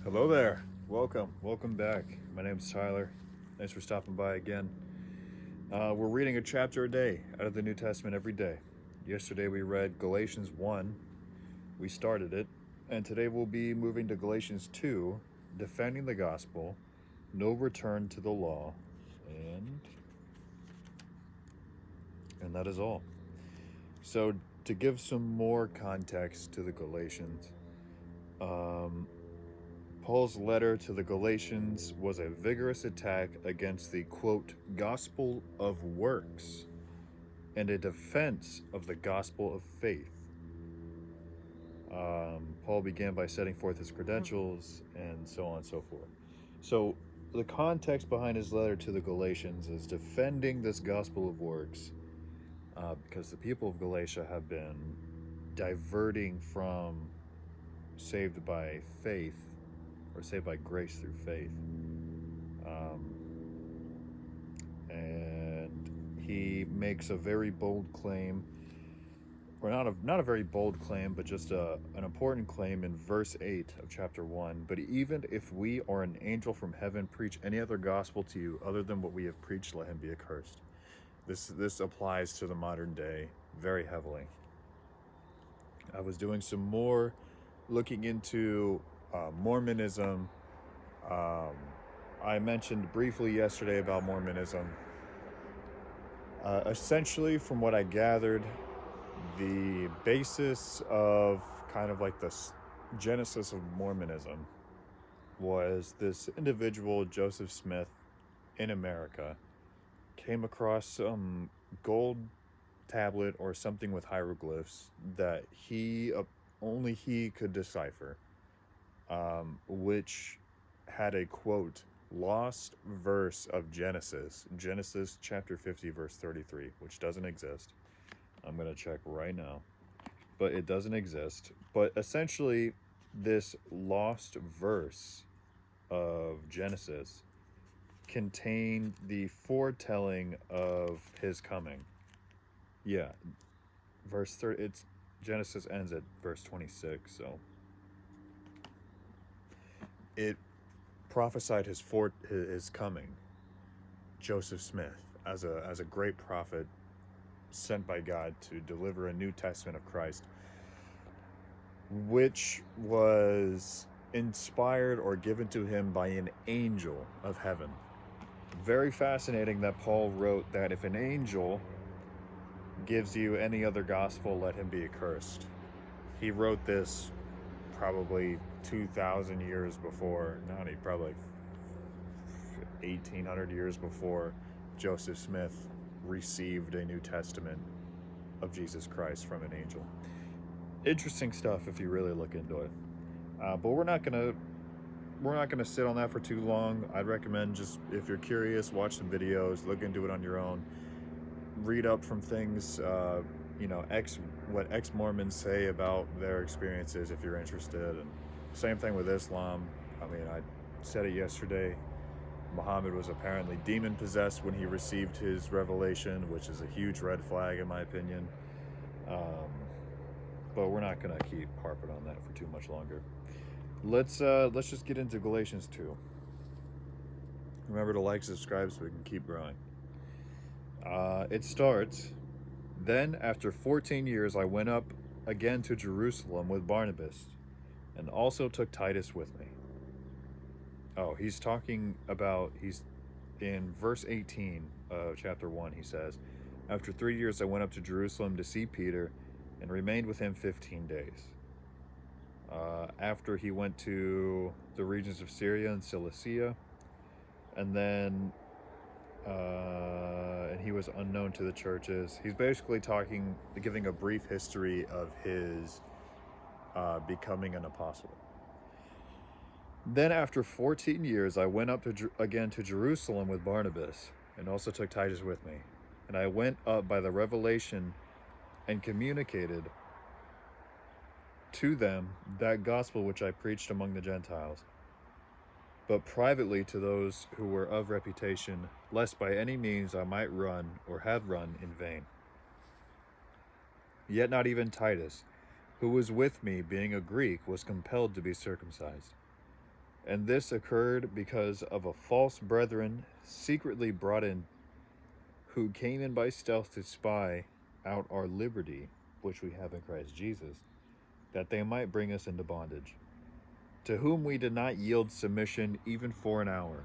Hello there. Welcome back. My name's Tyler. Thanks for stopping by again. We're reading a chapter a day out of the New Testament every day. Yesterday we read Galatians 1. We started it. And today we'll be moving to Galatians 2, defending the gospel, no return to the law, and that is all. So to give some more context to the Galatians, Paul's letter to the Galatians was a vigorous attack against the, quote, gospel of works and a defense of the gospel of faith. Paul began by setting forth his credentials and so on and so forth. So the context behind his letter to the Galatians is defending this gospel of works because the people of Galatia have been diverting from saved by faith or saved by grace through faith. And he makes a very bold claim, or not a very bold claim, but just an important claim in verse 8 of chapter 1. But even if we or an angel from heaven preach any other gospel to you other than what we have preached, let him be accursed. This applies to the modern day very heavily. I was doing some more looking into Mormonism. I mentioned briefly yesterday about Mormonism. Essentially, from what I gathered, the basis of kind of like the genesis of Mormonism was this individual, Joseph Smith, in America, came across some gold tablet or something with hieroglyphs that only he could decipher, which had a, quote, lost verse of Genesis chapter 50 verse 33, which doesn't exist. I'm going to check right now, but it doesn't exist. But essentially, this lost verse of Genesis contained the foretelling of his coming. Yeah, verse 30, Genesis ends at verse 26, so it prophesied his coming, Joseph Smith, as a great prophet sent by God to deliver a New Testament of Christ, which was inspired or given to him by an angel of heaven. Very fascinating that Paul wrote that if an angel gives you any other gospel, let him be accursed. He wrote this probably 2,000 years before, probably 1,800 years before Joseph Smith received a New Testament of Jesus Christ from an angel. Interesting stuff if you really look into it. But we're not gonna sit on that for too long. I'd recommend, just if you're curious, watch some videos, look into it on your own, read up from things, what ex-Mormons say about their experiences if you're interested. And same thing with Islam. I mean, I said it yesterday. Muhammad was apparently demon-possessed when he received his revelation, which is a huge red flag in my opinion. But we're not going to keep harping on that for too much longer. Let's just get into Galatians 2. Remember to like, subscribe so we can keep growing. It starts, "Then after 14 years I went up again to Jerusalem with Barnabas, and also took Titus with me." Oh, he's in verse 18 of chapter 1, he says, "After 3 years I went up to Jerusalem to see Peter, and remained with him 15 days. After he went to the regions of Syria and Cilicia, and then and he was unknown to the churches." He's basically giving a brief history of his becoming an apostle. "Then after 14 years I went up again to Jerusalem with Barnabas, and also took Titus with me. And I went up by the revelation and communicated to them that gospel which I preached among the Gentiles, but privately to those who were of reputation, lest by any means I might run or had run in vain. Yet not even Titus, who was with me, being a Greek, was compelled to be circumcised. And this occurred because of a false brethren secretly brought in, who came in by stealth to spy out our liberty, which we have in Christ Jesus, that they might bring us into bondage, to whom we did not yield submission even for an hour,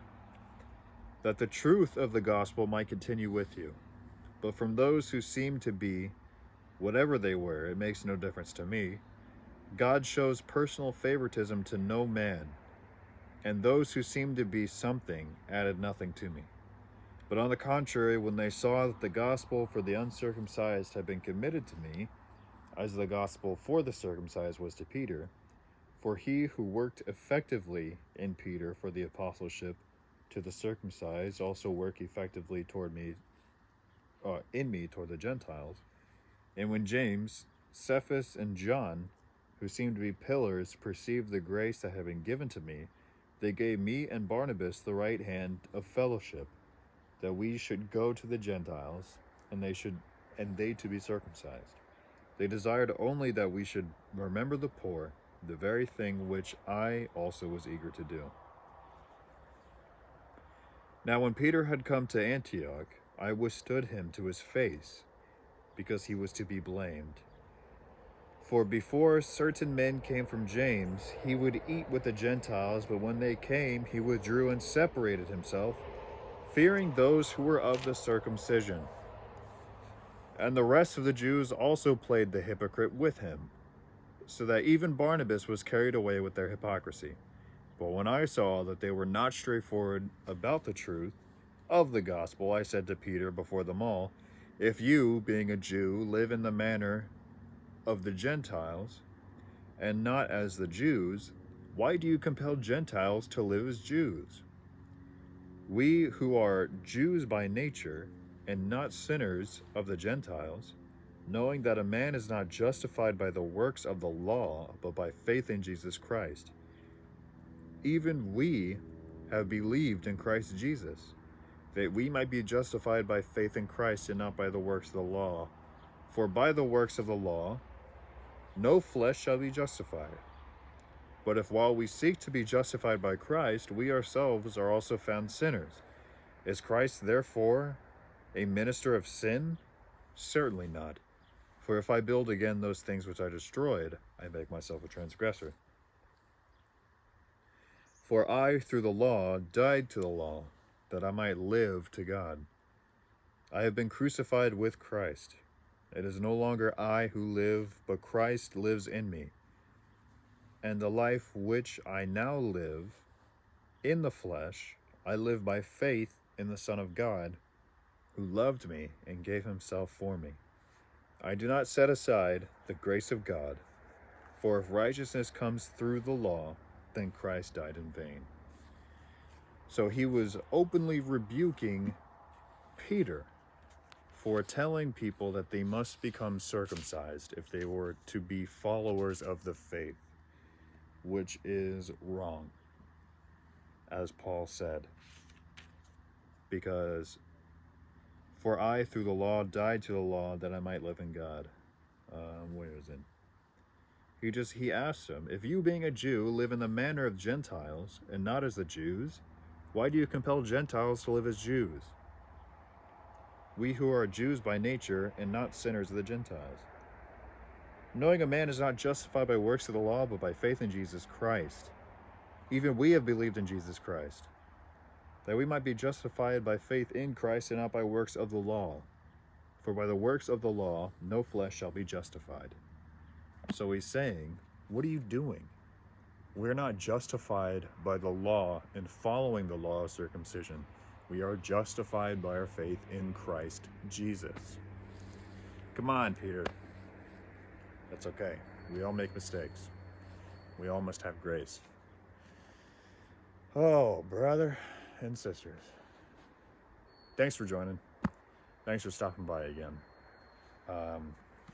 that the truth of the gospel might continue with you. But from those who seem to be, whatever they were, it makes no difference to me. God shows personal favoritism to no man, and those who seemed to be something added nothing to me. But on the contrary, when they saw that the gospel for the uncircumcised had been committed to me, as the gospel for the circumcised was to Peter, for he who worked effectively in Peter for the apostleship to the circumcised also worked effectively toward me, in me toward the Gentiles. And when James, Cephas, and John, who seemed to be pillars, perceived the grace that had been given to me, they gave me and Barnabas the right hand of fellowship, that we should go to the Gentiles, and they to be circumcised. They desired only that we should remember the poor, the very thing which I also was eager to do. Now when Peter had come to Antioch, I withstood him to his face, because he was to be blamed. For before certain men came from James, he would eat with the Gentiles, but when they came, he withdrew and separated himself, fearing those who were of the circumcision. And the rest of the Jews also played the hypocrite with him, so that even Barnabas was carried away with their hypocrisy. But when I saw that they were not straightforward about the truth of the gospel, I said to Peter before them all, if you, being a Jew, live in the manner of the Gentiles, and not as the Jews, why do you compel Gentiles to live as Jews? We who are Jews by nature, and not sinners of the Gentiles, knowing that a man is not justified by the works of the law, but by faith in Jesus Christ. Even we have believed in Christ Jesus, that we might be justified by faith in Christ and not by the works of the law. For by the works of the law, no flesh shall be justified. But if while we seek to be justified by Christ, we ourselves are also found sinners, is Christ therefore a minister of sin? Certainly not. For if I build again those things which I destroyed, I make myself a transgressor. For I, through the law, died to the law, that I might live to God. I have been crucified with Christ. It is no longer I who live, but Christ lives in me. And the life which I now live in the flesh, I live by faith in the Son of God, who loved me and gave himself for me. I do not set aside the grace of God, for if righteousness comes through the law, then Christ died in vain. So he was openly rebuking Peter for telling people that they must become circumcised if they were to be followers of the faith, which is wrong, as Paul said. Because, for I through the law died to the law that I might live in God. Where is it? He asked him, if you being a Jew live in the manner of Gentiles and not as the Jews, why do you compel Gentiles to live as Jews? We who are Jews by nature and not sinners of the Gentiles. Knowing a man is not justified by works of the law, but by faith in Jesus Christ. Even we have believed in Jesus Christ, that we might be justified by faith in Christ and not by works of the law. For by the works of the law, no flesh shall be justified. So he's saying, what are you doing? We're not justified by the law and following the law of circumcision. We are justified by our faith in Christ Jesus. Come on, Peter. That's okay. We all make mistakes. We all must have grace. Oh, brother and sisters. Thanks for joining. Thanks for stopping by again.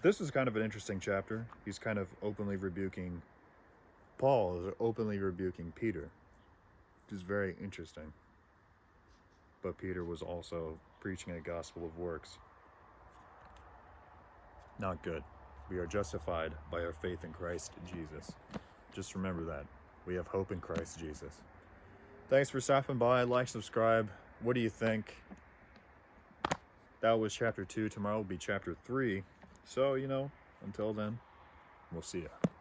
This is kind of an interesting chapter. He's kind of openly rebuking, Paul is openly rebuking Peter, which is very interesting. But Peter was also preaching a gospel of works. Not good. We are justified by our faith in Christ Jesus. Just remember that. We have hope in Christ Jesus. Thanks for stopping by. Like, subscribe. What do you think? That was chapter 2. Tomorrow will be chapter 3. So, until then, we'll see ya.